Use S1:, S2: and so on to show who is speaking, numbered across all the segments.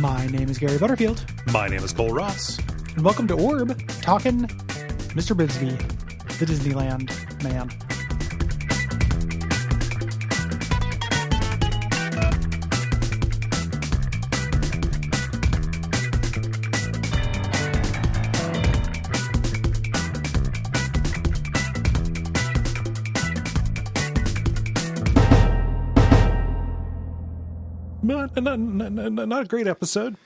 S1: My name is Gary Butterfield.
S2: My name is Cole Ross.
S1: And welcome to Orb, talking Mr. Brisby, the Disneyland man.
S2: Not a great episode.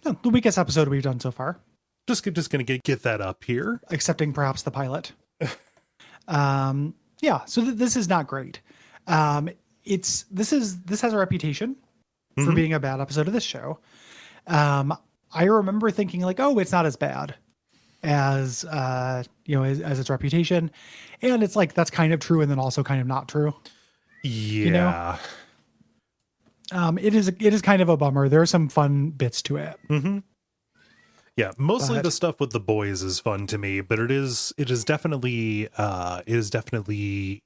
S1: No, the weakest episode we've done so far.
S2: Just gonna get that up here.
S1: Excepting perhaps the pilot. So this is not great. This has a reputation for being a bad episode of this show. I remember thinking like, oh, it's not as bad as as its reputation, and it's like that's kind of true, and then also kind of not true.
S2: Yeah.
S1: It is kind of a bummer. There are some fun bits to it.
S2: Mm-hmm. Yeah, mostly the stuff with the boys is fun to me, but it is definitely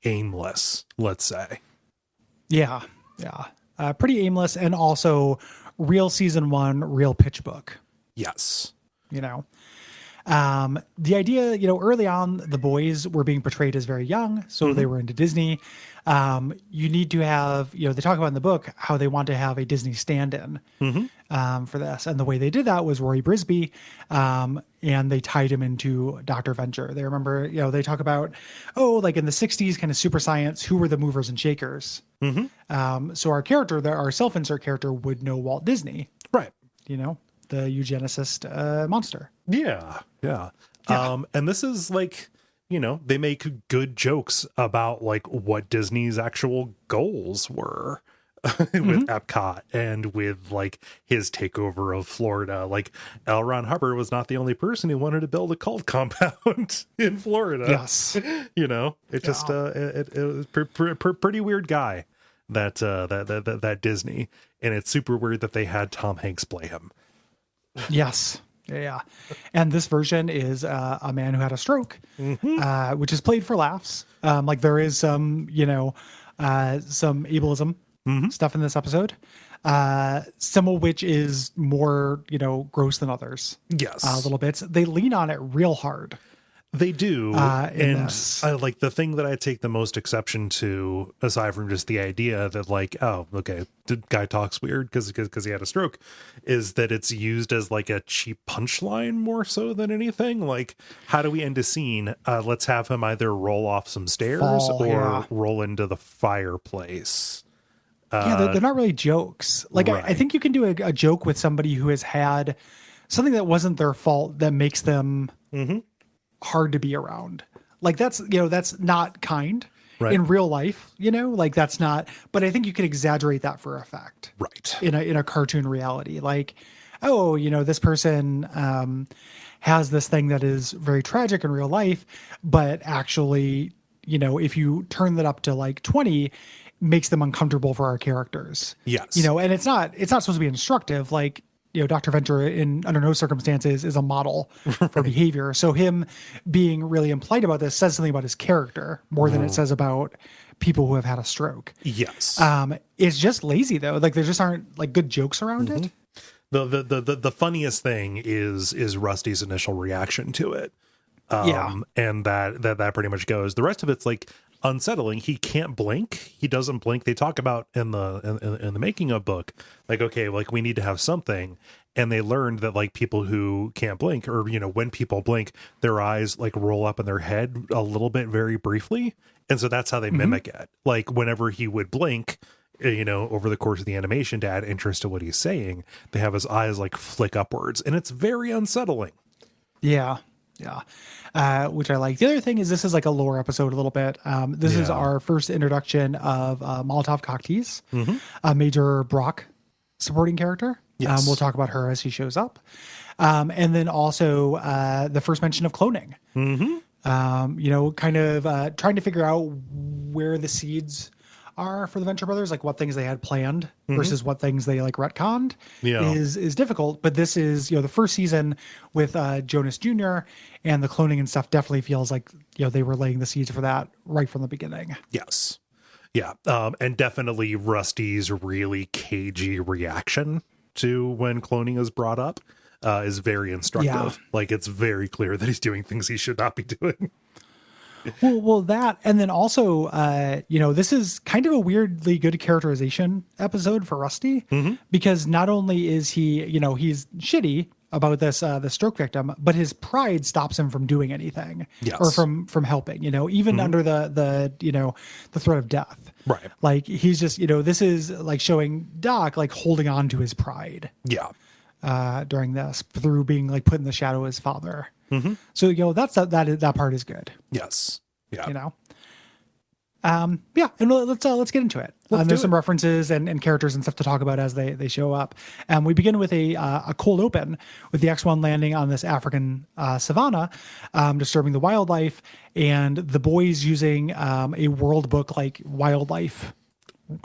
S2: aimless, let's say.
S1: Yeah. Pretty aimless, and also real season 1, real pitch book.
S2: Yes.
S1: The idea, early on, the boys were being portrayed as very young, so they were into Disney. You need to have, they talk about in the book how they want to have a Disney stand-in for this. And the way they did that was Roy Brisby, and they tied him into Dr. Venture. They remember, they talk about, like in the 60s, kind of super science, who were the movers and shakers. So our character, our self-insert character, would know Walt Disney.
S2: Right.
S1: The eugenicist monster.
S2: Yeah. And this is like, they make good jokes about like what Disney's actual goals were with Epcot and with like his takeover of Florida. Like L. Ron Hubbard was not the only person who wanted to build a cult compound in Florida.
S1: Yes.
S2: It just, it was pretty weird guy that Disney, and it's super weird that they had Tom Hanks play him. Yes.
S1: Yeah. And this version is a man who had a stroke, which is played for laughs. Like there is some, some ableism stuff in this episode, some of which is more, gross than others.
S2: Yes.
S1: Little bits. They lean on it real hard.
S2: They do. And I like the thing that I take the most exception to, aside from just the idea that like, oh, okay, the guy talks weird because he had a stroke, is that it's used as like a cheap punchline more so than anything. Like, how do we end a scene? Let's have him either roll off some stairs or roll into the fireplace.
S1: They're not really jokes. Like, right. I think you can do a joke with somebody who has had something that wasn't their fault that makes them hard to be around. Like that's not kind in real life, like that's not, but I think you can exaggerate that for effect.
S2: Right.
S1: In a cartoon reality. Like, oh, this person has this thing that is very tragic in real life, but actually, if you turn that up to like 20, makes them uncomfortable for our characters.
S2: Yes.
S1: And it's not supposed to be instructive. Like, Dr. Venture under no circumstances is a model for behavior. So him being really impolite about this says something about his character more than it says about people who have had a stroke.
S2: Yes.
S1: It's just lazy though. Like there just aren't like good jokes around it.
S2: The funniest thing is Rusty's initial reaction to it. And that pretty much goes. The rest of it's like unsettling. He can't blink. He doesn't blink. They talk about in the making of book, like, okay, like we need to have something. And they learned that like people who can't blink, or, when people blink, their eyes like roll up in their head a little bit very briefly. And so that's how they mimic it. Like whenever he would blink, over the course of the animation to add interest to what he's saying, they have his eyes like flick upwards, and it's very unsettling.
S1: Yeah. Which I like. The other thing is this is like a lore episode a little bit. This is our first introduction of Molotov Cocktease, a Major Brock supporting character.
S2: Yes.
S1: We'll talk about her as she shows up. And then also the first mention of cloning. Kind of trying to figure out where the seeds are for the Venture Brothers, like what things they had planned versus what things they like retconned is difficult. But this is, the first season with Jonas Jr. and the cloning and stuff definitely feels like, they were laying the seeds for that right from the beginning.
S2: Yes. Yeah. And definitely Rusty's really cagey reaction to when cloning is brought up is very instructive.
S1: Yeah.
S2: Like, it's very clear that he's doing things he should not be doing.
S1: Well, that, and then also, this is kind of a weirdly good characterization episode for Rusty, because not only is he, he's shitty about this stroke victim, but his pride stops him from doing anything, or from helping, even under the threat of death.
S2: Right.
S1: Like, he's just, this is like showing Doc like holding on to his pride.
S2: Yeah.
S1: During this, through being like put in the shadow of his father. So, that part is good.
S2: Yes. Yeah.
S1: And let's get into it. There's some references and characters and stuff to talk about as they show up. We begin with a cold open with the X-1 landing on this African savanna, disturbing the wildlife, and the boys using a World Book like wildlife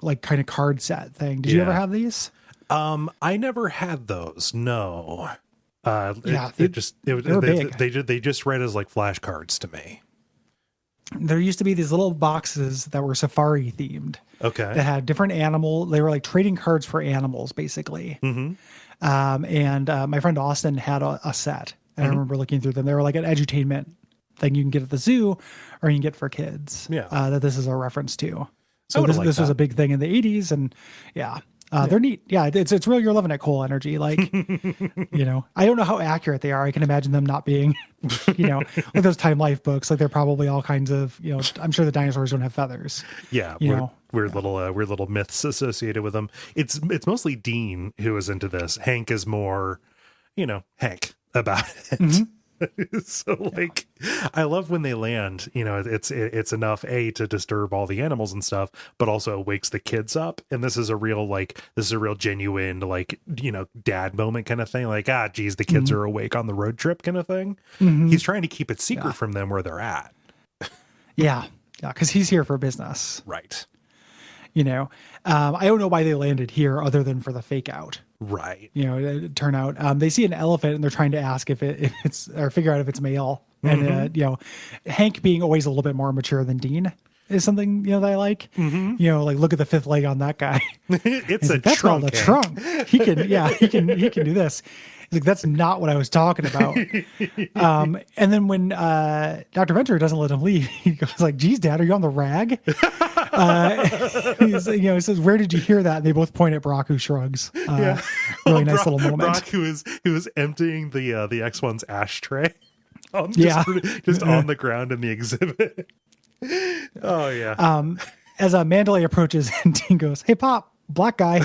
S1: like kind of card set thing. Did you ever have these?
S2: I never had those. No. They just read as like flashcards to me.
S1: There used to be these little boxes that were safari themed.
S2: Okay.
S1: That had different animal. They were like trading cards for animals, basically. And my friend Austin had a set. And I remember looking through them. They were like an edutainment thing you can get at the zoo, or you can get for kids.
S2: Yeah.
S1: That this is a reference to. So this was a big thing in the 80s, and they're neat. Yeah, it's real. You're loving it, Cole energy. Like, I don't know how accurate they are. I can imagine them not being, like those Time Life books. Like, they're probably all kinds of, I'm sure the dinosaurs don't have feathers.
S2: Yeah, weird little myths associated with them. It's mostly Dean who is into this. Hank is more, Hank about it. So like, I love when they land, it's enough to disturb all the animals and stuff, but also wakes the kids up. And this is a real genuine, like, dad moment kind of thing. Like, geez, the kids are awake on the road trip kind of thing. He's trying to keep it secret from them where they're at.
S1: Yeah. Cause he's here for business.
S2: Right.
S1: I don't know why they landed here other than for the fake out.
S2: Right.
S1: Turn out, they see an elephant and they're trying to ask if it's, or figure out if it's male. And, Hank being always a little bit more mature than Dean is something, that I like, like, look at the fifth leg on that guy.
S2: It's a
S1: that's
S2: trunk.
S1: Called a trunk. He can do this. He's like, that's not what I was talking about. And then when Dr. Venture doesn't let him leave, he goes like, geez, Dad, are you on the rag? He says, where did you hear that? And they both point at Brock, who shrugs. Really nice little moment.
S2: Brock, who is emptying the X-1's ashtray. Just on the ground in the exhibit. Oh, yeah.
S1: As Mandalay approaches, and Dean goes, hey, Pop, black guy.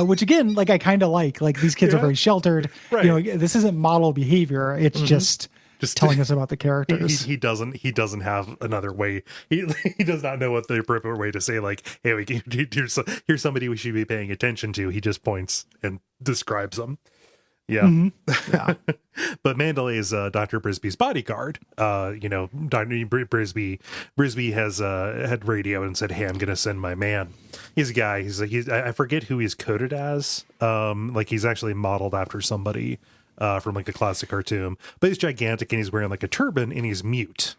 S1: Which again, like, I kind of like these kids are very sheltered. Right. This isn't model behavior. It's just telling us about the characters.
S2: He doesn't have another way. He does not know what the appropriate way to say, like, hey, here's somebody we should be paying attention to. He just points and describes them. Yeah. But Mandalay is Dr. Brisby's bodyguard. Dr. Brisby has had radio and said, hey, I'm going to send my man. He's a guy. I forget who he's coded as. Like, he's actually modeled after somebody from like a classic cartoon, but he's gigantic and he's wearing like a turban and he's mute.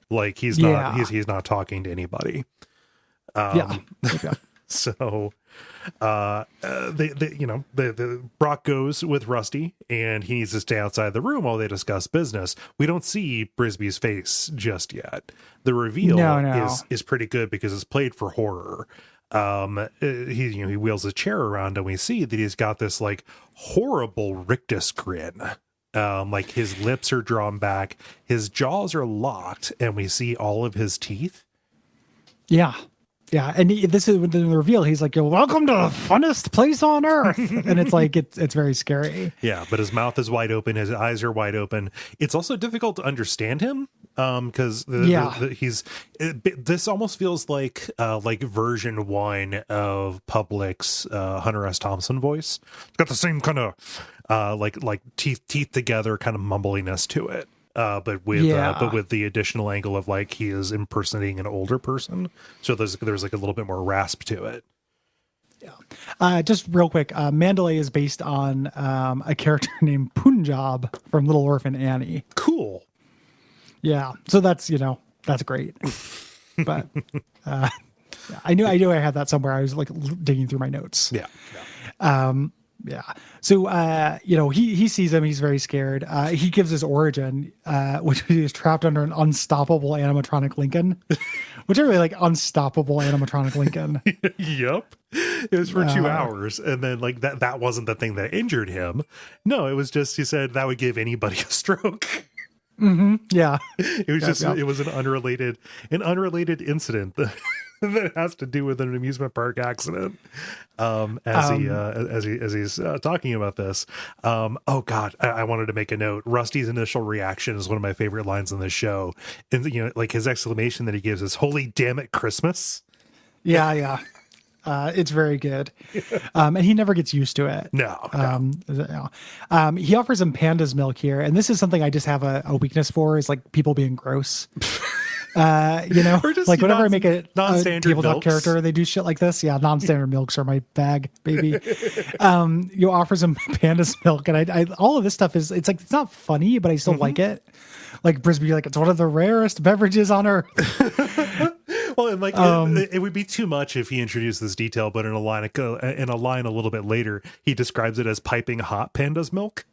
S2: Like, he's not talking to anybody. So the Brock goes with Rusty and he needs to stay outside the room while they discuss business. We don't see Brisby's face just yet. The reveal is pretty good because it's played for horror. He wheels a chair around and we see that he's got this like horrible rictus grin. Like, his lips are drawn back, his jaws are locked, and we see all of his teeth. Yeah, and this is the reveal. He's like, welcome to the funnest place on earth. And it's like, it's very scary. Yeah, but his mouth is wide open. His eyes are wide open. It's also difficult to understand him because this almost feels like version 1 of Public's Hunter S. Thompson voice. It's got the same kind of like teeth together kind of mumbliness to it. But with the additional angle of like he is impersonating an older person, so there's like a little bit more rasp to it. Yeah. Just real quick, Mandalay is based on a character named Punjab from Little Orphan Annie. Cool. Yeah. So that's great. But I knew I had that somewhere. I was like digging through my notes. Yeah.
S1: Yeah. So, he sees him. He's very scared. He gives his origin, which he is trapped under an unstoppable animatronic Lincoln, which I really like. Unstoppable animatronic Lincoln.
S2: Yep. It was for 2 hours. And then like that wasn't the thing that injured him. No, it was just, he said that would give anybody a stroke.
S1: Mm-hmm. Yeah.
S2: It was it was an unrelated incident that has to do with an amusement park accident. As he's talking about this, oh God, I wanted to make a note. Rusty's initial reaction is one of my favorite lines in this show, and like his exclamation that he gives is "Holy damn it, Christmas!"
S1: Yeah. It's very good. And he never gets used to it.
S2: No.
S1: He offers him panda's milk here. And this is something I just have a weakness for, is like people being gross. Like whenever I make a tabletop
S2: milks.
S1: character, they do shit like this. Yeah, non-standard milks are my bag, baby. Offers him panda's milk, and I all of this stuff is, it's like, it's not funny, but I still like it. Like Brisby, like, it's one of the rarest beverages on earth.
S2: Well, and like it would be too much if he introduced this detail, but in a line a little bit later, he describes it as piping hot panda's milk.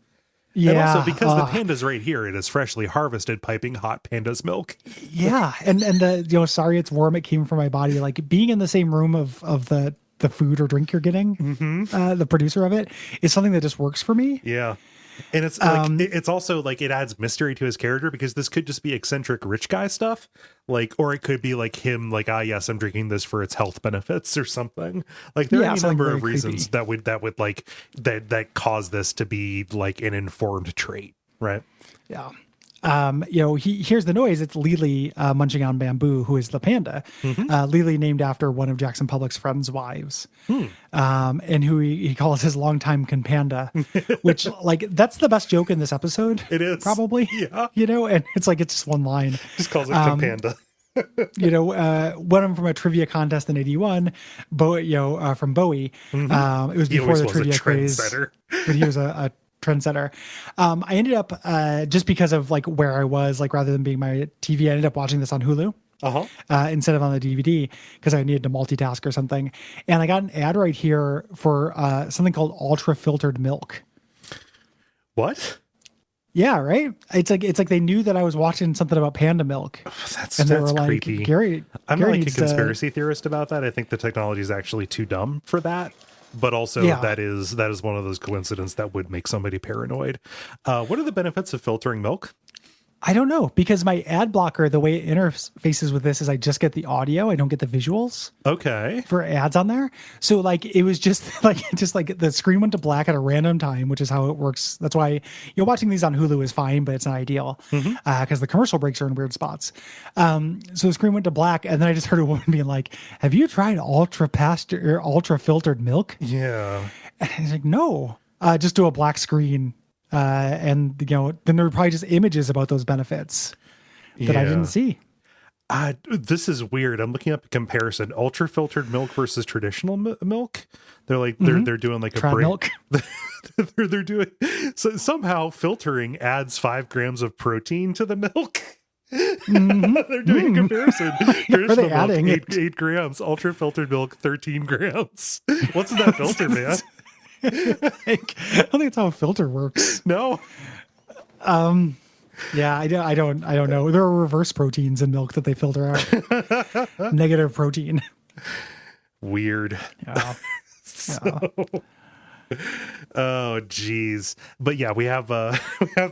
S1: Yeah.
S2: And also, because the panda's right here, it is freshly harvested piping hot panda's milk.
S1: Yeah. And the, sorry, it's warm, it came from my body. Like being in the same room of the food or drink you're getting, the producer of it, is something that just works for me.
S2: Yeah. And it's like, it's also like, it adds mystery to his character, because this could just be eccentric rich guy stuff, like, or it could be like him, like, yes, I'm drinking this for its health benefits or something. Like there are any number of reasons that would like that cause this to be like an informed trait, right?
S1: Yeah. He hears the noise. It's Lily munching on bamboo, who is the panda. Lily, named after one of Jackson Pollock's friends' wives, and who he calls his longtime companda, which, like, that's the best joke in this episode.
S2: It is,
S1: probably. Yeah. And it's like, it's just one line.
S2: Just calls it companda.
S1: One from a trivia contest in '81, from Bowie. It was before the trivia craze, but he was a trendsetter. I ended up just because of like where I was, like rather than being my TV, I ended up watching this on Hulu instead of on the DVD, because I needed to multitask or something. And I got an ad right here for something called ultra filtered milk.
S2: What?
S1: Yeah, right. It's like they knew that I was watching something about panda milk.
S2: That's
S1: they were
S2: creepy.
S1: Like, Gary,
S2: I'm not like a conspiracy theorist about that. I think the technology is actually too dumb for that. But also, that is one of those coincidences that would make somebody paranoid. What are the benefits of filtering milk?
S1: I don't know, because my ad blocker, the way it interfaces with this is I just get the audio. I don't get the visuals.
S2: Okay.
S1: For ads on there. So like, it was just like the screen went to black at a random time, which is how it works. That's why watching these on Hulu is fine, but it's not ideal because the commercial breaks are in weird spots. So the screen went to black, and then I just heard a woman being like, "Have you tried ultra filtered milk?"
S2: Yeah.
S1: And I was like, "No, just do a black screen." And then there were probably just images about those benefits that I didn't see.
S2: This is weird. I'm looking up a comparison: ultra filtered milk versus traditional milk. They're like they're doing like a
S1: milk.
S2: they're doing so somehow filtering adds 5 grams of protein to the milk. They're doing a comparison. Traditional milk 8 grams, ultra filtered milk 13 grams. What's in that filter, man?
S1: I don't think that's how a filter works.
S2: No.
S1: Yeah, I don't know. There are reverse proteins in milk that they filter out. Negative protein.
S2: Weird.
S1: Yeah.
S2: Oh geez. But yeah, we have the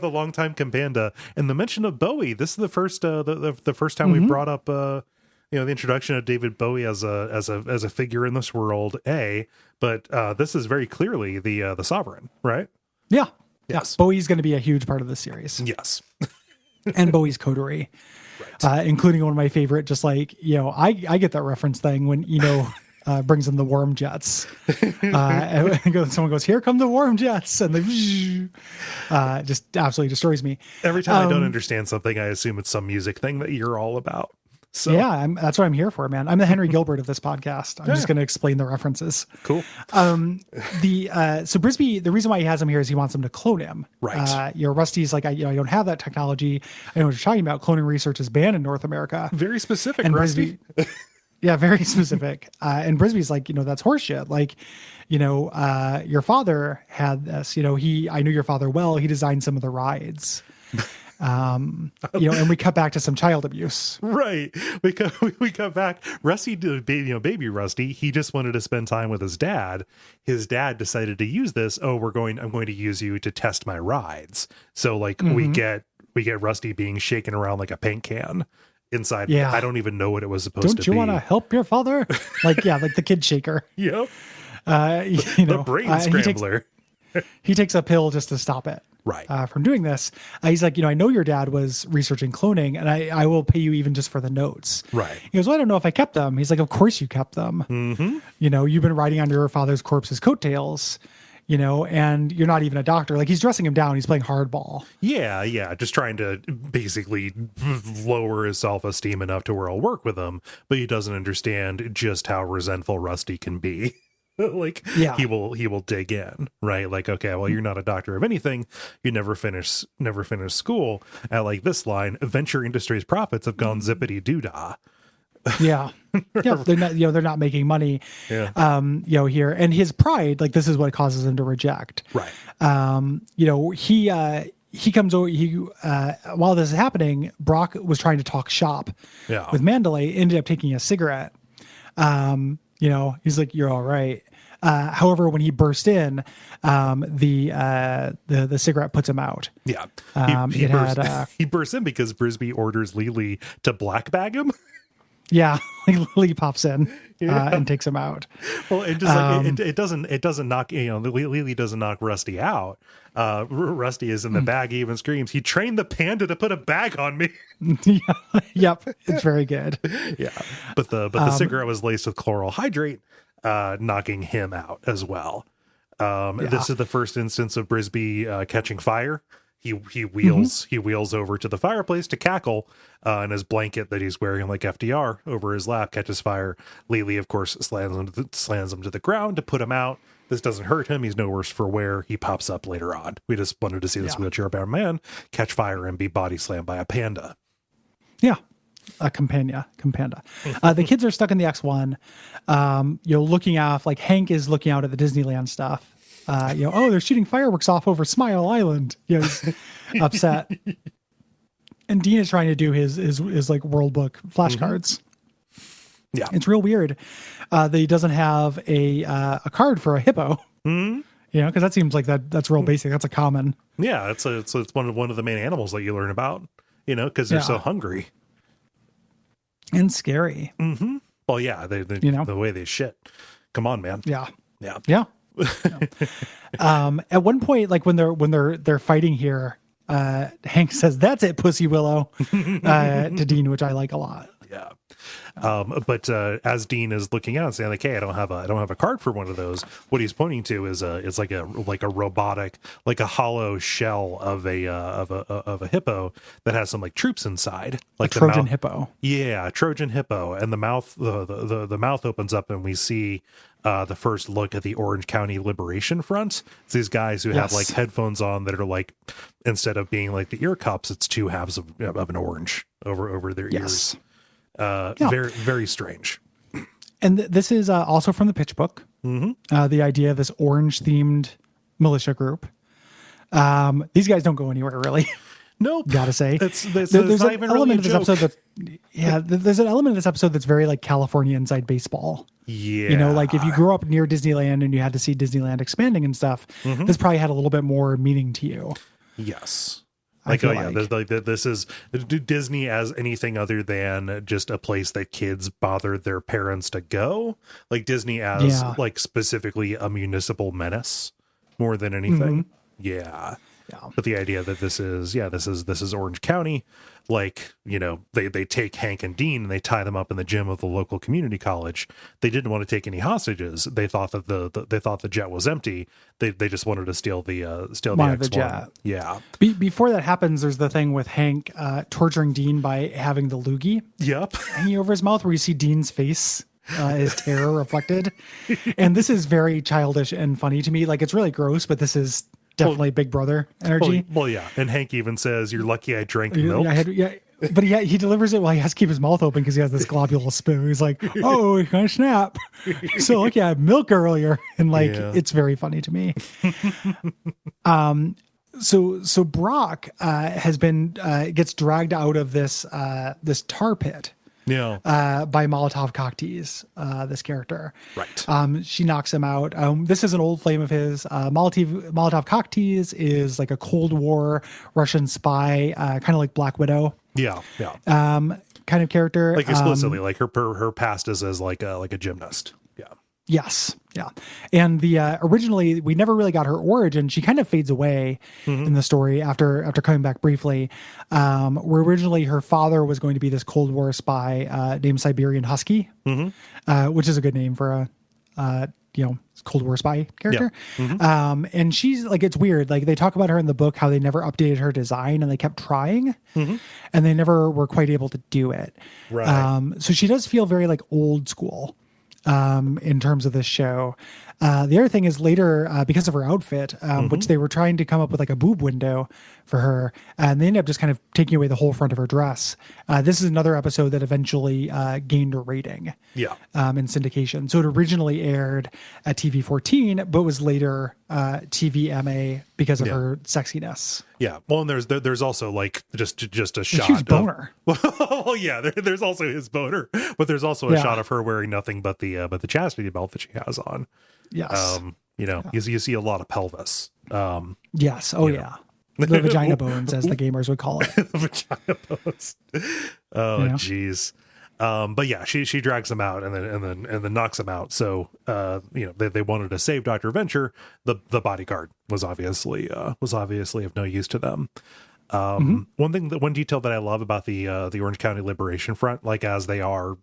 S2: longtime companda, and the mention of Bowie. This is the first the first time we brought up the introduction of David Bowie as a figure in this world. But this is very clearly the Sovereign, right?
S1: Yeah.
S2: Yes.
S1: Bowie's going to be a huge part of the series.
S2: Yes.
S1: And Bowie's coterie, including one of my favorite. Just like I get that reference thing when brings in the worm jets. And someone goes, "Here come the worm jets," and they just absolutely destroys me.
S2: Every time I don't understand something, I assume it's some music thing that you're all about. So
S1: yeah, that's what I'm here for, man. I'm the Henry Gilbert of this podcast. I'm just going to explain the references.
S2: Cool.
S1: So Brisby, the reason why he has him here is he wants him to clone him.
S2: Right.
S1: Rusty's like, I don't have that technology. I know what you're talking about. Cloning research is banned in North America.
S2: Very specific,
S1: and
S2: Rusty.
S1: Yeah, very specific. And Brisby's like, that's horseshit. Like, your father had this, I knew your father well. He designed some of the rides. And we cut back to some child abuse.
S2: Right. We cut back. Rusty did, baby Rusty. He just wanted to spend time with his dad. His dad decided to use this. Oh, I'm going to use you to test my rides. So like we get Rusty being shaken around like a paint can inside.
S1: Yeah.
S2: I don't even know what it was supposed to be.
S1: Don't you want to help your father? Like the kid shaker.
S2: Yep. The brain scrambler.
S1: He takes a pill just to stop it.
S2: Right.
S1: From doing this. He's like, I know your dad was researching cloning, and I will pay you even just for the notes.
S2: Right.
S1: He goes, well, I don't know if I kept them. He's like, of course you kept them.
S2: Mm-hmm.
S1: You've been riding on your father's corpse's coattails, and you're not even a doctor. Like, he's dressing him down. He's playing hardball.
S2: Yeah. Just trying to basically lower his self-esteem enough to where I'll work with him, but he doesn't understand just how resentful Rusty can be. Like,
S1: yeah.
S2: he will dig in, right? Like, okay, well, you're not a doctor of anything. You never finish school. I like this line: venture industry's profits have gone zippity doodah.
S1: Yeah. Yeah. They're not making money.
S2: Yeah.
S1: Here, and his pride, like, this is what causes him to reject.
S2: Right.
S1: He comes over. While this is happening, Brock was trying to talk shop with Mandalay, ended up taking a cigarette. He's like, you're all right. However, when he burst in, the cigarette puts him out.
S2: Yeah. He bursts in because Brisby orders Lily to black bag him.
S1: Yeah. Lily pops in and takes him out.
S2: Well, it just it doesn't knock, Lily doesn't knock Rusty out. Rusty is in the bag. He even screams, he trained the panda to put a bag on me.
S1: Yeah. Yep. It's very good.
S2: Yeah. But the cigarette was laced with chloral hydrate, knocking him out as well. This is the first instance of Brisby catching fire. He wheels over to the fireplace to cackle, and his blanket that he's wearing like FDR over his lap catches fire. Lily, of course, slams him to the ground to put him out. This doesn't hurt him. He's no worse for wear. He pops up later on. We just wanted to see this wheelchair-bound man catch fire and be body slammed by a panda.
S1: Yeah. A compania. The kids are stuck in the X1, looking off, like Hank is looking out at the Disneyland stuff. They're shooting fireworks off over Smile Island. He's upset. And Dean is trying to do his like world book flashcards.
S2: Yeah.
S1: It's real weird that he doesn't have a card for a hippo.
S2: Mm-hmm.
S1: Because that seems like that's real basic. That's a common.
S2: Yeah, it's one of the main animals that you learn about, because they're so hungry.
S1: And scary.
S2: Mm-hmm. Well, yeah, the way they shit. Come on, man.
S1: Yeah.
S2: Yeah.
S1: At one point, like when they're fighting here, Hank says, "That's it, Pussy Willow," to Dean, which I like a lot.
S2: Yeah. But as Dean is looking out and saying, like, "Hey, I don't have a card for one of those," what he's pointing to is it's like a robotic, like a hollow shell of a hippo that has some like troops inside, like
S1: a Trojan hippo.
S2: Yeah, Trojan hippo, and the mouth the mouth opens up and we see the first look at the Orange County Liberation Front. It's these guys who have like headphones on that are like, instead of being like the ear cups, it's two halves of an orange over their ears. Very, very strange.
S1: And this is also from the pitch book. Mm-hmm. The idea of this orange themed militia group. These guys don't go anywhere really.
S2: Nope.
S1: Gotta say,
S2: there's
S1: an element of this episode there's an element of this episode that's very like California Inside Baseball.
S2: Yeah.
S1: Like if you grew up near Disneyland and you had to see Disneyland expanding and stuff, this probably had a little bit more meaning to you.
S2: Yes. This is Disney as anything other than just a place that kids bothered their parents to go. Like Disney as like specifically a municipal menace more than anything. Yeah. But the idea that this is Orange County, like, they take Hank and Dean and they tie them up in the gym of the local community college. They didn't want to take any hostages. They thought that the jet was empty. They just wanted to steal the X1.
S1: Jet.
S2: Yeah.
S1: Before that happens, there's the thing with Hank torturing Dean by having the loogie hanging over his mouth, where you see Dean's face. His terror reflected. And this is very childish and funny to me. Like, it's really gross, but this is definitely Big Brother energy.
S2: Well, yeah. And Hank even says, "You're lucky I drank milk."
S1: But he delivers it while he has to keep his mouth open because he has this globule spoon. He's like, oh, he's gonna snap. So like, yeah, milk earlier, and like it's very funny to me. So Brock has been gets dragged out of this tar pit.
S2: Yeah.
S1: By Molotov cocktease, this character.
S2: Right.
S1: She knocks him out. This is an old flame of his. Molotov cocktease is like a Cold War Russian spy, kind of like Black Widow.
S2: Yeah. Yeah.
S1: Kind of character.
S2: Like explicitly, like her past is as like a gymnast. Yeah.
S1: Yes. Yeah. And the originally we never really got her origin. She kind of fades away in the story after coming back briefly. Where originally her father was going to be this Cold War spy named Siberian Husky, which is a good name for a Cold War spy character.
S2: Yeah.
S1: And she's like, it's weird. Like they talk about her in the book, how they never updated her design and they kept trying and they never were quite able to do it.
S2: Right.
S1: So she does feel very like old school. In terms of this show. The other thing is later, because of her outfit, which they were trying to come up with like a boob window for her, and they ended up just kind of taking away the whole front of her dress. This is another episode that eventually gained a rating in syndication. So it originally aired at TV-14, but was later TVMA because of her sexiness.
S2: Yeah. Well, and there's also like just a shot.
S1: Huge boner.
S2: Well, yeah. There's also his boner, but there's also a shot of her wearing nothing but the chastity belt that she has on.
S1: Yes.
S2: You see a lot of pelvis.
S1: Yes. Oh yeah. The vagina bones, as the gamers would call it.
S2: The vagina bones. Oh, geez. But yeah, she drags him out and then knocks him out. So they wanted to save Dr. Venture. The bodyguard was obviously of no use to them. One detail that I love about the Orange County Liberation Front, like as they are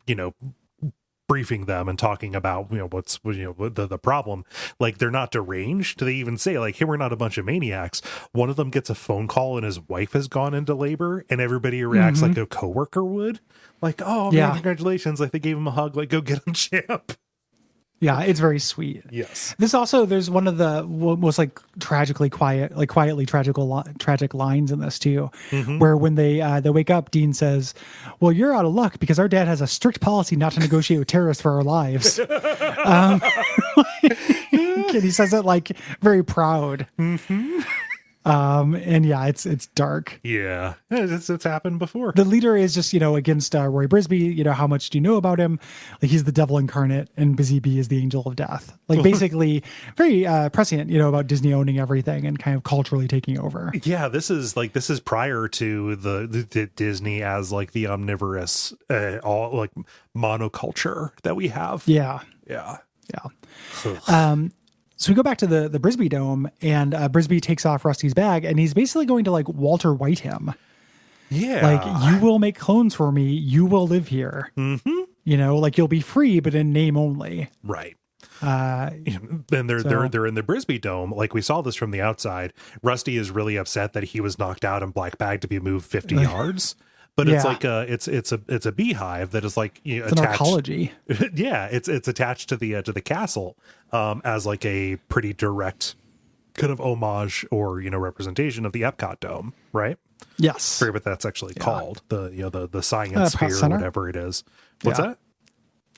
S2: briefing them and talking about what's the problem, like they're not deranged. They even say like, hey, we're not a bunch of maniacs. One of them gets a phone call and his wife has gone into labor and everybody reacts like a coworker would, like, oh man, congratulations, like they gave him a hug, like go get him, champ.
S1: Yeah, it's very sweet.
S2: Yes.
S1: There's one of the most like quietly tragic lines in this too, where when they wake up, Dean says, well, you're out of luck because our dad has a strict policy not to negotiate with terrorists for our lives. And he says it like very proud. And yeah, it's dark.
S2: Yeah, it's happened before.
S1: The leader is just, against Roy Brisby. How much do you know about him? Like he's the devil incarnate and Busy Bee is the angel of death. Like basically very prescient, about Disney owning everything and kind of culturally taking over.
S2: Yeah, this is prior to the Disney as like the omnivorous all like monoculture that we have.
S1: Yeah. So we go back to the Brisby Dome, and Brisby takes off Rusty's bag, and he's basically going to like Walter White him.
S2: Yeah,
S1: like you will make clones for me. You will live here. Like you'll be free, but in name only.
S2: Right. And they're in the Brisby Dome. Like we saw this from the outside. Rusty is really upset that he was knocked out and black bagged to be moved 50 yards. But it's like it's a beehive that is like
S1: it's
S2: attached.
S1: An arcology.
S2: Yeah, it's attached to the castle as like a pretty direct kind of homage or representation of the Epcot Dome, right?
S1: Yes.
S2: I forget what that's actually called. The science sphere or whatever it is. What's that?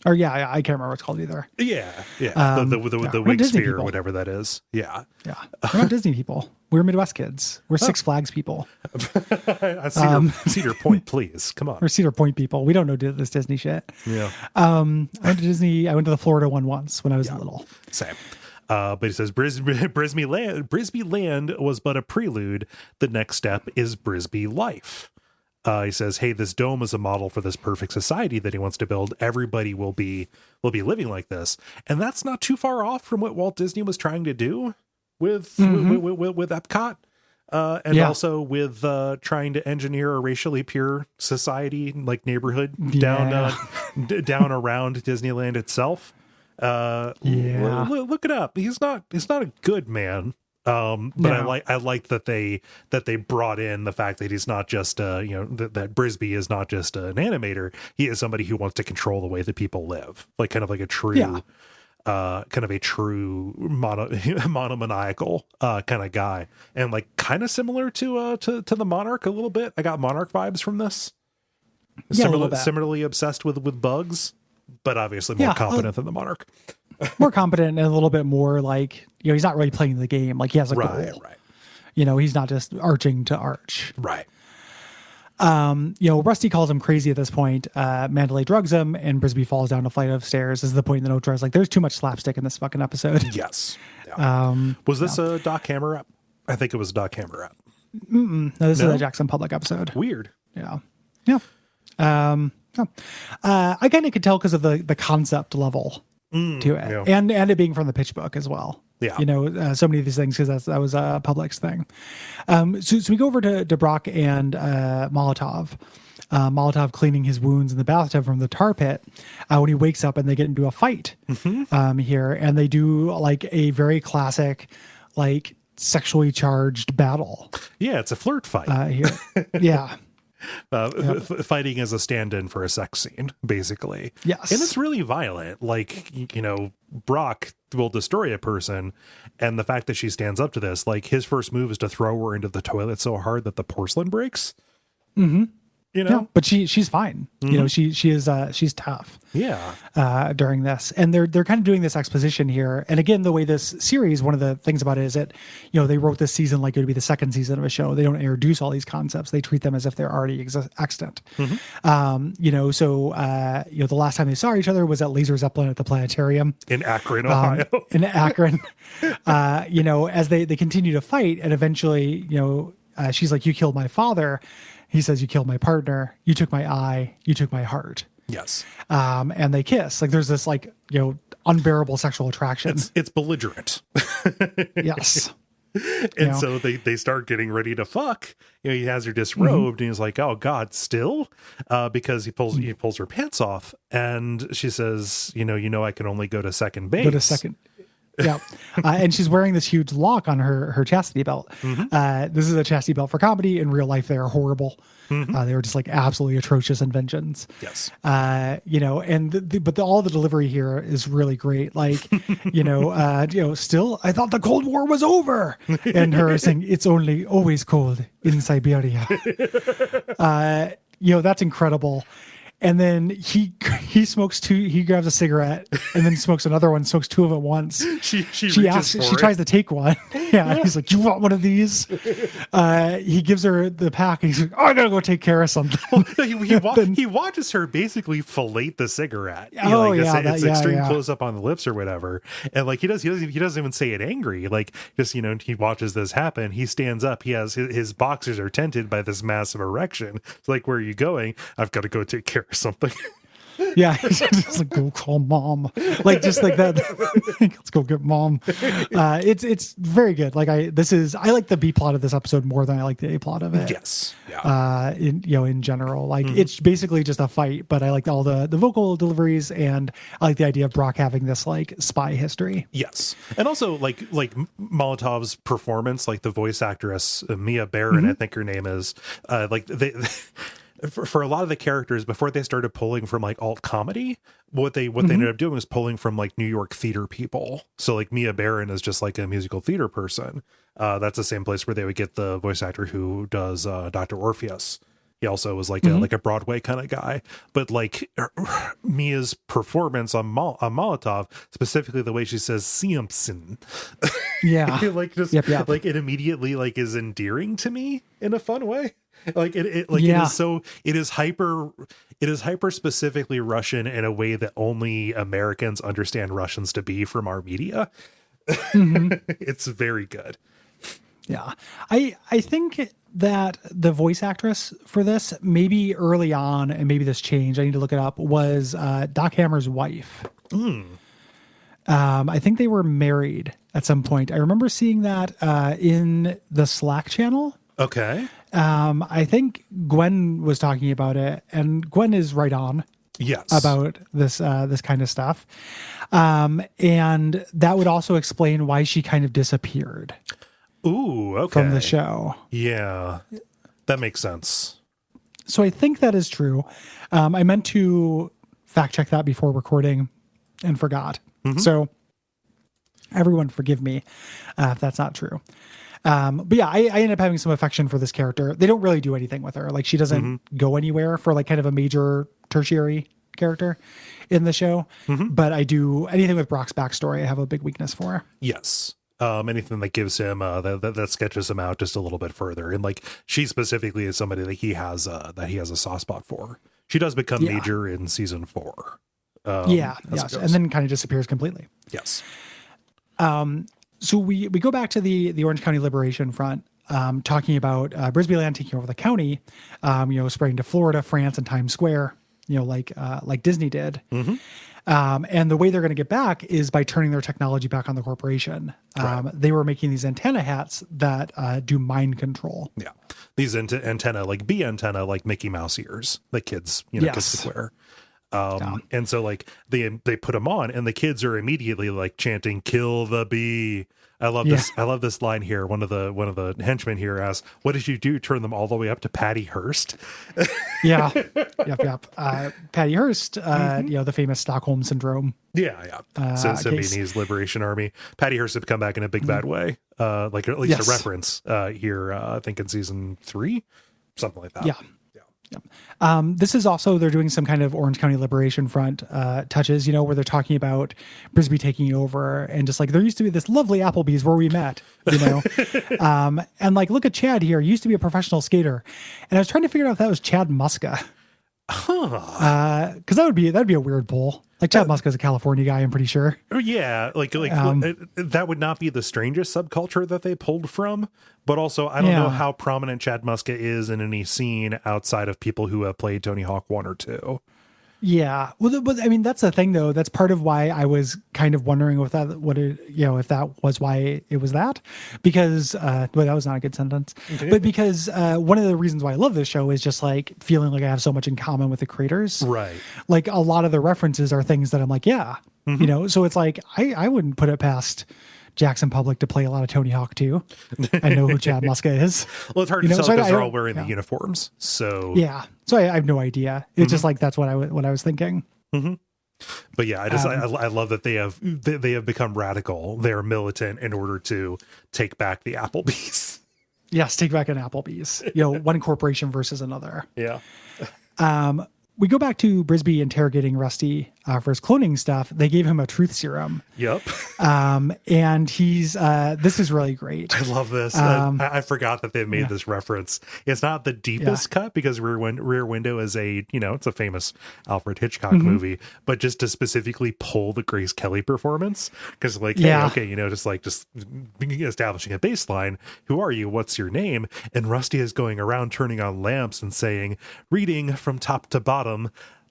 S1: Or I can't remember what it's called either.
S2: Yeah. The wig sphere or whatever that is. Yeah.
S1: We're not Disney people. We're Midwest kids. We're Six Flags people.
S2: Cedar Point, please. Come on.
S1: We're Cedar Point people. We don't know this Disney shit.
S2: Yeah.
S1: I went to Disney. I went to the Florida one once when I was little.
S2: Same. But he says Brisby Land was but a prelude. The next step is Brisby life. He says, hey, this dome is a model for this perfect society that he wants to build. Everybody will be living like this. And that's not too far off from what Walt Disney was trying to do with Epcot. And also with trying to engineer a racially pure society, like neighborhood down around Disneyland itself. Look it up. He's not a good man. But I like that they brought in the fact that he's not just that Brisby is not just an animator. He is somebody who wants to control the way that people live, like kind of like a true monomaniacal kind of guy, and like kind of similar to the Monarch a little bit. I got Monarch vibes from this.
S1: Yeah, a little bit.
S2: Similarly obsessed with bugs, but obviously more competent than the monarch.
S1: More competent and a little bit more like, he's not really playing the game. Like he has a goal.
S2: Right.
S1: He's not just arching to arch.
S2: Right.
S1: Rusty calls him crazy at this point. Mandalay drugs him, and Brisby falls down a flight of stairs. This is the point in the note where I was like, there's too much slapstick in this fucking episode.
S2: Yes. Yeah. Was this a Doc Hammer app? I think it was a Doc Hammer app.
S1: No, this is a Jackson Public episode.
S2: Weird.
S1: Yeah. I kind of could tell because of the concept level to it, and it being from the pitch book as well.
S2: Yeah.
S1: So many of these things, because that was a Publix thing. So we go over to Brock and Molotov. Molotov cleaning his wounds in the bathtub from the tar pit when he wakes up, and they get into a fight here, and they do like a very classic, like sexually charged battle.
S2: Yeah, it's a flirt fight
S1: here. Yeah.
S2: Fighting as a stand-in for a sex scene, basically.
S1: Yes.
S2: And it's really violent. Like, Brock will destroy a person, and the fact that she stands up to this, like his first move is to throw her into the toilet so hard that the porcelain breaks.
S1: Yeah, but she's fine. She's tough.
S2: Yeah.
S1: During this, and they're kind of doing this exposition here. And again, the way this series, one of the things about it is that they wrote this season like it would be the second season of a show. They don't introduce all these concepts. They treat them as if they're already extant. The last time they saw each other was at Laser Zeppelin at the planetarium
S2: in Akron, Ohio.
S1: In Akron, as they continue to fight, and eventually, she's like, "You killed my father." He says, "You killed my partner. You took my eye. You took my heart."
S2: Yes.
S1: And they kiss. Like there's this unbearable sexual attraction.
S2: It's belligerent.
S1: Yes.
S2: And so they start getting ready to fuck. He has her disrobed, and he's like, "Oh God, still?" Because he pulls her pants off, and she says, I can only go to second base.
S1: Go to second. Yeah. And she's wearing this huge lock on her chastity belt. This is a chastity belt for comedy. In real life, they are horrible. They were just like absolutely atrocious inventions.
S2: Yes.
S1: But all the delivery here is really great. Like, still, I thought the Cold War was over. And her saying, "It's always cold in Siberia." That's incredible. And then he smokes two. He grabs a cigarette and then smokes another one. Smokes two of them at once.
S2: She
S1: tries to take one. Yeah, he's like, "You want one of these?" He gives her the pack. And he's like, "Oh, I gotta go take care of something."
S2: He watches her basically fillet the cigarette. It's extreme close up on the lips or whatever. And like he doesn't even say it angry. Like just he watches this happen. He stands up. He has his boxers are tented by this massive erection. It's like, "Where are you going?" "I've got to go take care of something."
S1: Yeah, he's just like, "Go call mom," like just like that. Let's go get mom. It's very good. Like I like the B plot of this episode more than I like the A plot of it.
S2: Yes. Yeah.
S1: In general, like it's basically just a fight, but I like all the vocal deliveries, and I like the idea of Brock having this like spy history.
S2: Yes, and also like Molotov's performance, like the voice actress Mia Baron, I think her name is, like they. For a lot of the characters, before they started pulling from like alt comedy, what they ended up doing was pulling from like New York theater people. So like Mia Baron is just like a musical theater person. That's the same place where they would get the voice actor who does Dr. Orpheus. He also was like a Broadway kind of guy. But like Mia's performance on Molotov, specifically the way she says "Simpson," like just like it immediately like is endearing to me in a fun way. Like it is hyper specifically Russian in a way that only Americans understand Russians to be from our media. It's very good.
S1: Yeah. I think that the voice actress for this, maybe early on, and maybe this changed, I need to look it up, was Doc Hammer's wife. I think they were married at some point. I remember seeing that in the Slack channel.
S2: Okay.
S1: I think Gwen was talking about it, and Gwen is right on.
S2: Yes.
S1: About this kind of stuff. And that would also explain why she kind of disappeared.
S2: Ooh, okay.
S1: From the show.
S2: Yeah. That makes sense.
S1: So I think that is true. I meant to fact check that before recording and forgot. So everyone forgive me if that's not true. But yeah, I end up having some affection for this character. They don't really do anything with her. Like she doesn't go anywhere for like kind of a major tertiary character in the show. But I do anything with Brock's backstory. I have a big weakness for.
S2: Yes. Anything that gives him that sketches him out just a little bit further, and like she specifically is somebody that he has a soft spot for. She does become major in season 4.
S1: Yes, and then kind of disappears completely.
S2: Yes.
S1: So we go back to the Orange County Liberation Front, talking about Brisbyland taking over the county, spreading to Florida, France, and Times Square, like Disney did. And the way they're going to get back is by turning their technology back on the corporation. They were making these antenna hats that do mind control.
S2: Yeah, these antenna, like bee antenna, like Mickey Mouse ears that kids, kids wear. And so like they put them on, and the kids are immediately like chanting "Kill the bee." I love this. I love this line here. One of the henchmen here asks, "What did you do? Turn them all the way up to Patty Hearst?"
S1: Yep. Patty Hearst, the famous Stockholm syndrome.
S2: Symbionese Liberation Army. Patty Hearst had come back in a big bad way. Like at least a reference here. I think in season 3, something like that.
S1: Yeah. This is also, they're doing some kind of Orange County Liberation Front touches, where they're talking about Brisby taking over and just like, there used to be this lovely Applebee's where we met, and like, look at Chad here. He used to be a professional skater. And I was trying to figure out if that was Chad Muska. Because that'd be a weird pull. Like Chad Muska is a California guy, I'm pretty sure.
S2: Yeah, that would not be the strangest subculture that they pulled from. But also, I don't know how prominent Chad Muska is in any scene outside of people who have played Tony Hawk 1 or 2.
S1: Yeah, well, but I mean, that's the thing, though. That's part of why I was kind of wondering if that was why it was that, because that was not a good sentence. But because one of the reasons why I love this show is just like feeling like I have so much in common with the creators. Right. Like a lot of the references are things that I'm like, so it's like I wouldn't put it past Jackson Public to play a lot of Tony Hawk 2. I know who Chad Muska is.
S2: Well, it's hard to tell because they're all wearing the uniforms. So
S1: so I have no idea. It's just like that's what I was thinking.
S2: But yeah, I love that they have become radical. They are militant in order to take back the Applebee's.
S1: Yes, take back an Applebee's. One corporation versus another.
S2: Yeah.
S1: We go back to Brisby interrogating Rusty for his cloning stuff. They gave him a truth serum.
S2: Yep.
S1: And he's, this is really great.
S2: I love this. I forgot that they made this reference. It's not the deepest cut because Rear Window is it's a famous Alfred Hitchcock movie, but just to specifically pull the Grace Kelly performance. Cause like, just establishing a baseline. Who are you? What's your name? And Rusty is going around turning on lamps and saying, reading from top to bottom,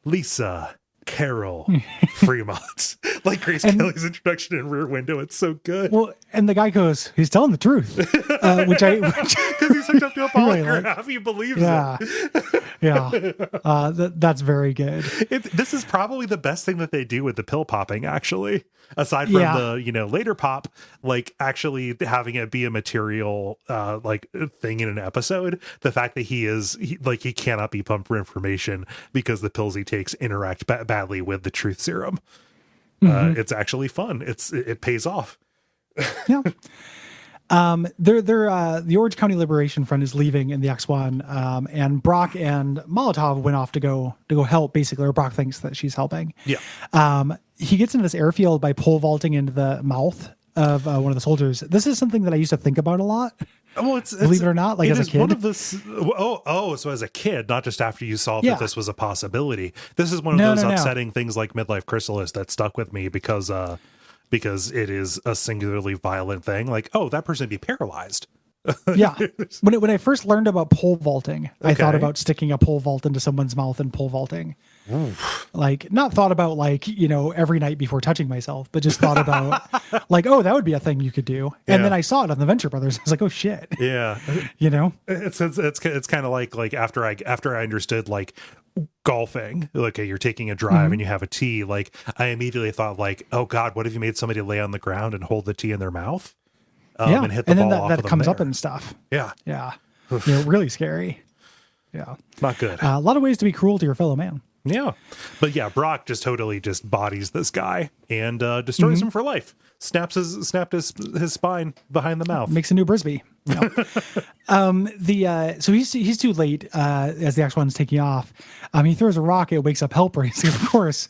S2: Lisa Carol Fremont. Like Grace Kelly's introduction in Rear Window. It's so good.
S1: Well, and the guy goes, he's telling the truth, which
S2: because he's hooked up to a polygraph. He believes
S1: it. That's very good.
S2: This is probably the best thing that they do with the pill popping, actually. Aside from the later pop, like actually having it be a material thing in an episode, the fact that he cannot be pumped for information because the pills he takes interact badly with the truth serum. It's actually fun. It pays off.
S1: Yeah. The Orange County Liberation Front is leaving in the X1, and Brock and Molotov went off to go help, basically, or Brock thinks that she's helping.
S2: Yeah.
S1: He gets into this airfield by pole vaulting into the mouth of one of the soldiers. This is something that I used to think about a lot.
S2: Well,
S1: believe it or not, like as a kid.
S2: One of the, so as a kid, not just after you saw that this was a possibility. This is one of those upsetting things like Midlife Chrysalis that stuck with me because it is a singularly violent thing. Like, that person would be paralyzed.
S1: Yeah. When I first learned about pole vaulting, I thought about sticking a pole vault into someone's mouth and pole vaulting. Like, not thought about every night before touching myself, but just thought about that would be a thing you could do. And then I saw it on the Venture Brothers. I was like, oh shit.
S2: Yeah. It's kind of like after I understood golfing, you're taking a drive and you have a tee, I immediately thought oh God, what if you made somebody lay on the ground and hold the tee in their mouth? And hit the ball off of them. That comes
S1: up and stuff.
S2: Yeah.
S1: Yeah. Really scary. Yeah.
S2: Not good.
S1: A lot of ways to be cruel to your fellow man.
S2: Yeah. But yeah, Brock just totally bodies this guy and destroys him for life. Snapped his spine behind the mouth.
S1: Makes a new Brisby. No. So he's too late as the actual one's taking off. He throws a rock, it wakes up Helper. He's like, of course,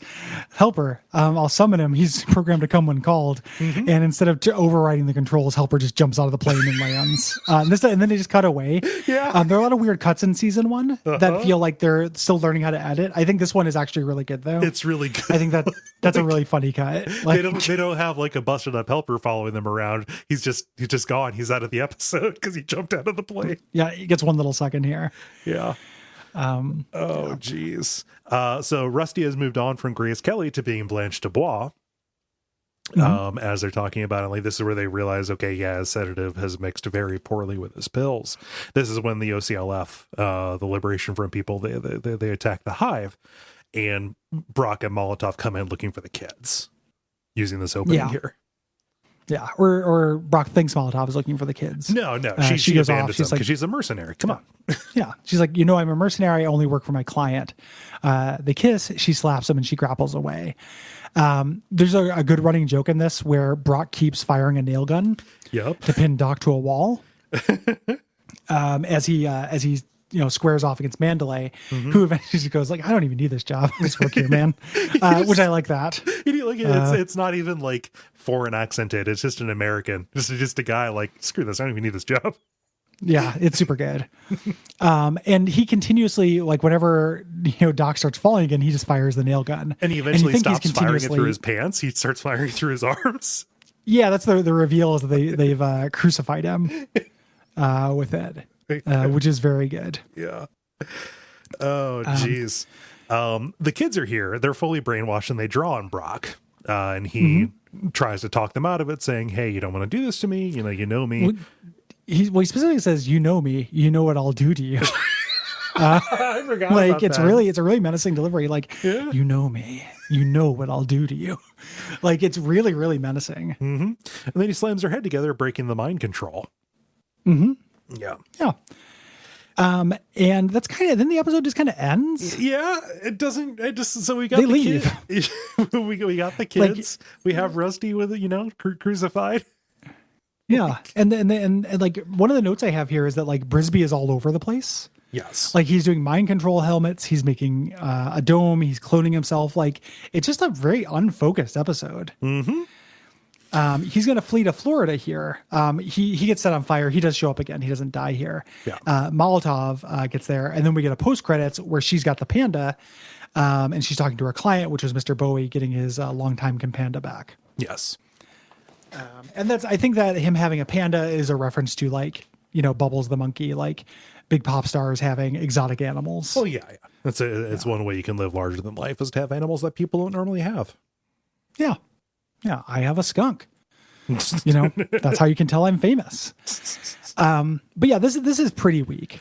S1: Helper, I'll summon him. He's programmed to come when called. And instead of overriding the controls, Helper just jumps out of the plane and lands. And then they just cut away.
S2: Yeah.
S1: There are a lot of weird cuts in season 1 that feel like they're still learning how to edit. I think this one is actually really good though.
S2: It's really good.
S1: I think that's a really funny cut. Like,
S2: they don't have like a busted up Helper following them around. He's just gone. He's out of the episode because he jumped out of the plane.
S1: Yeah, he gets one little second here.
S2: Yeah. Geez. So Rusty has moved on from Grace Kelly to being Blanche Dubois. As they're talking about it, like this is where they realize, okay, yeah, his sedative has mixed very poorly with his pills. This is when the OCLF, the Liberation Front people, they attack the hive, and Brock and Molotov come in looking for the kids using this opening here.
S1: Yeah, or Brock thinks Molotov is looking for the kids.
S2: No, she
S1: goes
S2: abandons
S1: off. She's
S2: them
S1: like,
S2: because she's a mercenary. Come on.
S1: Yeah, she's like, I'm a mercenary. I only work for my client. They kiss. She slaps him and she grapples away. There's a good running joke in this where Brock keeps firing a nail gun.
S2: Yep.
S1: To pin Doc to a wall. As he squares off against Mandalay, who eventually just goes like, I don't even need this job. I just work here, man. Which I like that.
S2: It's not even like foreign accented. It's just an American. Just a guy like, screw this. I don't even need this job.
S1: Yeah, it's super good. And he continuously, like whenever Doc starts falling again, he just fires the nail gun.
S2: And he eventually stops firing it through his pants. He starts firing through his arms. Yeah,
S1: that's the reveal is that they've crucified him with it. Which is very good.
S2: Yeah. Oh, geez. The kids are here. They're fully brainwashed and they draw on Brock. And he tries to talk them out of it, saying, hey, you don't want to do this to me. You know me.
S1: Well, he specifically says, you know me. You know what I'll do to you.
S2: I forgot
S1: like
S2: about
S1: it's
S2: that.
S1: really, it's a really menacing delivery. Like, you know me. You know what I'll do to you. Like, it's really, really menacing.
S2: And then he slams their head together, breaking the mind control. Yeah.
S1: And that's then the episode just kind of ends.
S2: Yeah, it doesn't. It just so we got
S1: they leave.
S2: we got the kids. Like, we have Rusty with crucified.
S1: Yeah, and like one of the notes I have here is that like Brisby is all over the place.
S2: Yes,
S1: like he's doing mind control helmets. He's making a dome. He's cloning himself. Like it's just a very unfocused episode. He's going to flee to Florida here. He gets set on fire. He does show up again. He doesn't die here.
S2: Yeah.
S1: Molotov gets there, and then we get a post credits where she's got the panda, and she's talking to her client, which was Mr. Bowie, getting his longtime companda back.
S2: Yes.
S1: And I think that him having a panda is a reference to like Bubbles the monkey, like big pop stars having exotic animals.
S2: Oh yeah. It's one way you can live larger than life is to have animals that people don't normally have.
S1: Yeah. Yeah, I have a skunk. That's how you can tell I'm famous. But yeah, this is pretty weak.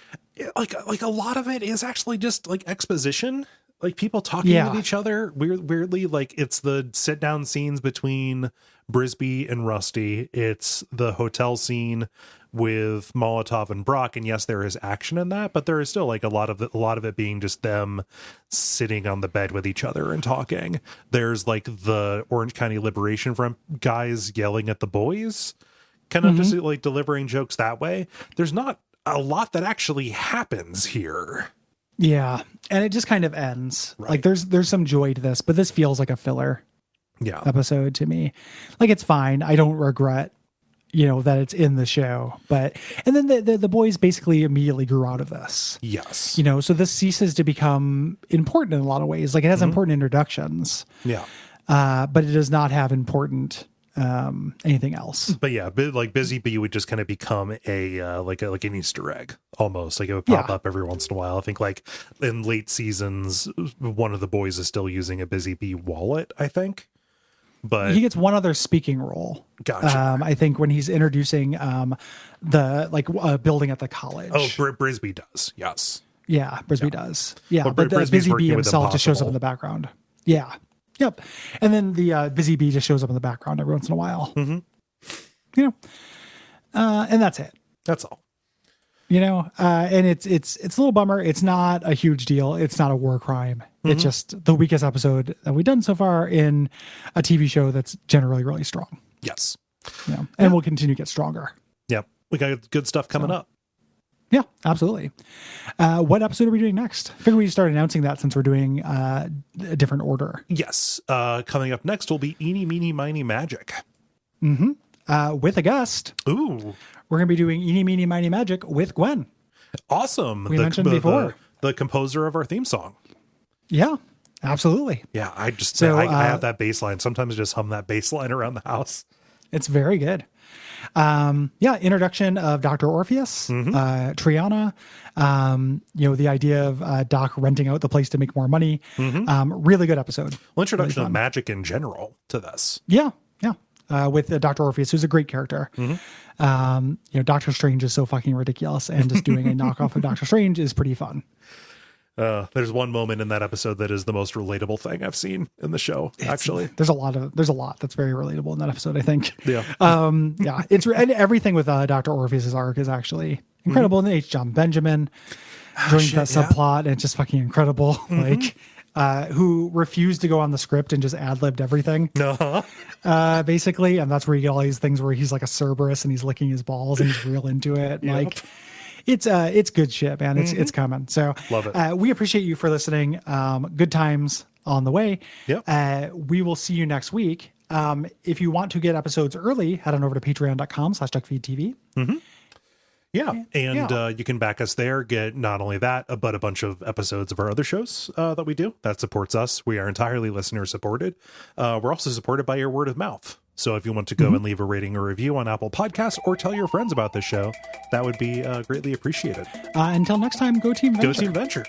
S2: Like a lot of it is actually just like exposition, like people talking with each other. Weirdly, like it's the sit down scenes between Brisby and Rusty. It's the hotel scene with Molotov and Brock, and yes, there is action in that, but there is still like a lot of it being just them sitting on the bed with each other and talking. There's like the Orange County Liberation Front guys yelling at the boys, kind of just like delivering jokes that way. There's not a lot that actually happens here.
S1: Yeah, and it just kind of ends.
S2: Right.
S1: Like there's some joy to this, but this feels like a filler episode to me. Like it's fine. I don't regret that it's in the show, and then the boys basically immediately grew out of this.
S2: Yes.
S1: So this ceases to become important in a lot of ways. Like it has important introductions.
S2: Yeah.
S1: But it does not have important anything else.
S2: But yeah, like Busy Bee would just kind of become a like an Easter egg almost. Like it would pop up every once in a while. I think like in late seasons, one of the boys is still using a Busy Bee wallet, I think. But
S1: he gets one other speaking role.
S2: Gotcha.
S1: I think when he's introducing the building at the college.
S2: Oh, Brisby does. Yes.
S1: Yeah, Brisby does. Yeah,
S2: well,
S1: but Busy Bee himself just shows up in
S2: Impossible.
S1: the background. Yeah. Yep. And then the Busy Bee just shows up in the background every once in a while. And that's it.
S2: That's all.
S1: And it's a little bummer. It's not a huge deal. It's not a war crime. It's just the weakest episode that we've done so far in a TV show that's generally really strong.
S2: Yes.
S1: And will continue to get stronger.
S2: Yep. We got good stuff coming up.
S1: Yeah, absolutely. What episode are we doing next? I figure we start announcing that since we're doing a different order.
S2: Yes. Coming up next will be Eeny, Meeny, Miny, Magic.
S1: With a guest.
S2: Ooh.
S1: We're going to be doing Eeny, Meeny, Miny, Magic with Gwen.
S2: Awesome.
S1: We mentioned before.
S2: The composer of our theme song.
S1: Yeah, absolutely.
S2: Yeah, I have that bass line. Sometimes I just hum that bass line around the house.
S1: It's very good. Introduction of Dr. Orpheus, Triana, the idea of Doc renting out the place to make more money. Really good episode.
S2: Well, introduction of magic in general to this.
S1: Yeah. With Dr. Orpheus, who's a great character. Doctor Strange is so fucking ridiculous, and just doing a knockoff of Doctor Strange is pretty fun.
S2: There's one moment in that episode that is the most relatable thing I've seen in the show. Actually,
S1: there's a lot that's very relatable in that episode, I think.
S2: Yeah.
S1: And everything with Dr. Orpheus's arc is actually incredible. And then H. John Benjamin joins that subplot, and it's just fucking incredible. Who refused to go on the script and just ad-libbed everything. Basically, and that's where you get all these things where he's like a Cerberus and he's licking his balls and he's real into it.
S2: Yep.
S1: It's good shit, man. It's coming. So
S2: love it.
S1: We appreciate you for listening. Good times on the way.
S2: Yep.
S1: We will see you next week. If you want to get episodes early, head on over to patreon.com/Duckfeed.tv.
S2: Yeah. And you can back us there, get not only that, but a bunch of episodes of our other shows that we do. That supports us. We are entirely listener supported. We're also supported by your word of mouth. So if you want to go and leave a rating or review on Apple Podcasts or tell your friends about this show, that would be greatly appreciated.
S1: Until next time, go Team Venture.
S2: Go Team Venture.